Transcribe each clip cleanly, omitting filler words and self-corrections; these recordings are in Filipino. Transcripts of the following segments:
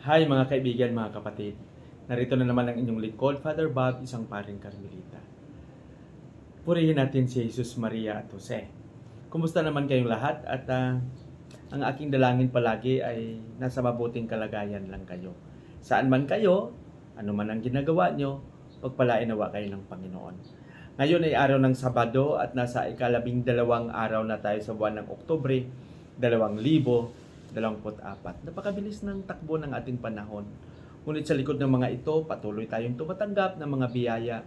Hi mga kaibigan, mga kapatid. Narito na naman ang inyong lingkod, Father Bob, isang paring Karmelita. Purihin natin si Jesus, Maria at Jose. Kumusta naman kayong lahat? At ang aking dalangin palagi ay nasa mabuting kalagayan lang kayo. Saan man kayo, ano man ang ginagawa nyo, pagpalain nawa kayo ng Panginoon. Ngayon ay araw ng Sabado at nasa ika-12 araw na tayo sa buwan ng Oktubre, 2024. Napakabilis ng takbo ng ating panahon. Ngunit sa likod ng mga ito, patuloy tayong tumatanggap ng mga biyaya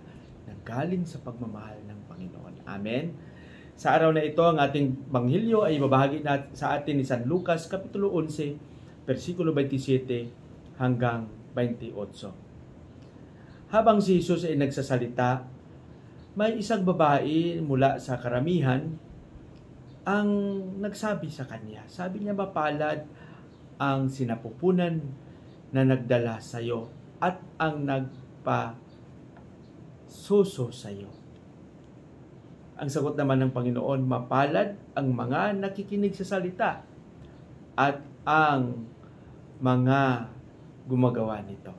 na galing sa pagmamahal ng Panginoon. Amen. Sa araw na ito, ang ating banghilyo ay ibabahagi sa atin ni San Lucas, Kapitulo 11, versikulo 27 hanggang 28. Habang si Jesus ay nagsasalita, may isang babae mula sa karamihan ang nagsabi sa kanya. Sabi niya, mapalad ang sinapupunan na nagdala sa iyo at ang nagpasuso sa iyo. Ang sagot naman ng Panginoon, mapalad ang mga nakikinig sa salita at ang mga gumagawa nito.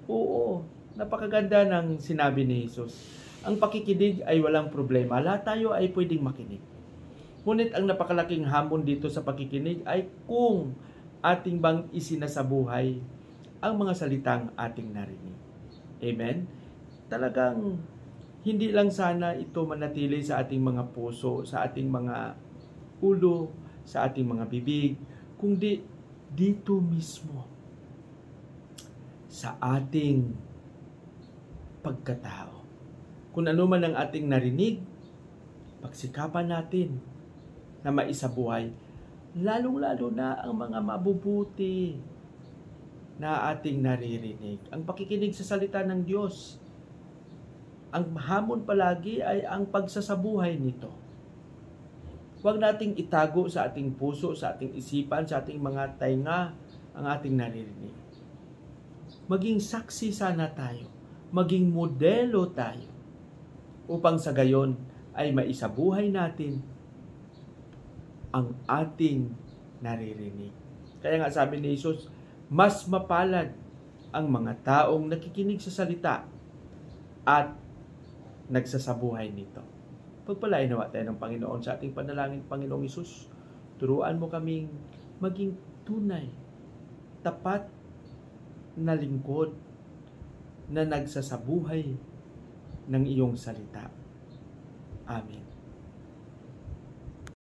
Oo, napakaganda ng sinabi ni Jesus. Ang pakikinig ay walang problema. Lahat tayo ay pwedeng makinig. Ngunit ang napakalaking hamon dito sa pakikinig ay kung ating bang isinasabuhay ang mga salitang ating narinig. Amen? Talagang hindi lang sana ito manatili sa ating mga puso, sa ating mga ulo, sa ating mga bibig, kundi dito mismo sa ating pagkatao. Kung ano man ang ating narinig, pagsikapan natin na maisabuhay, lalong-lalo na ang mga mabubuti na ating naririnig. Ang pakikinig sa salita ng Diyos. Ang hamon palagi ay ang pagsasabuhay nito. Huwag nating itago sa ating puso, sa ating isipan, sa ating mga tainga ang ating naririnig. Maging saksi sana tayo, maging modelo tayo, upang sa gayon ay maisabuhay natin ang ating naririnig. Kaya nga sabi ni Jesus, mas mapalad ang mga taong nakikinig sa salita at nagsasabuhay nito. Pagpalain nawa tayo ng Panginoon sa ating panalangin. Panginoong Jesus, turuan mo kaming maging tunay, tapat na lingkod na nagsasabuhay ng iyong salita. Amen.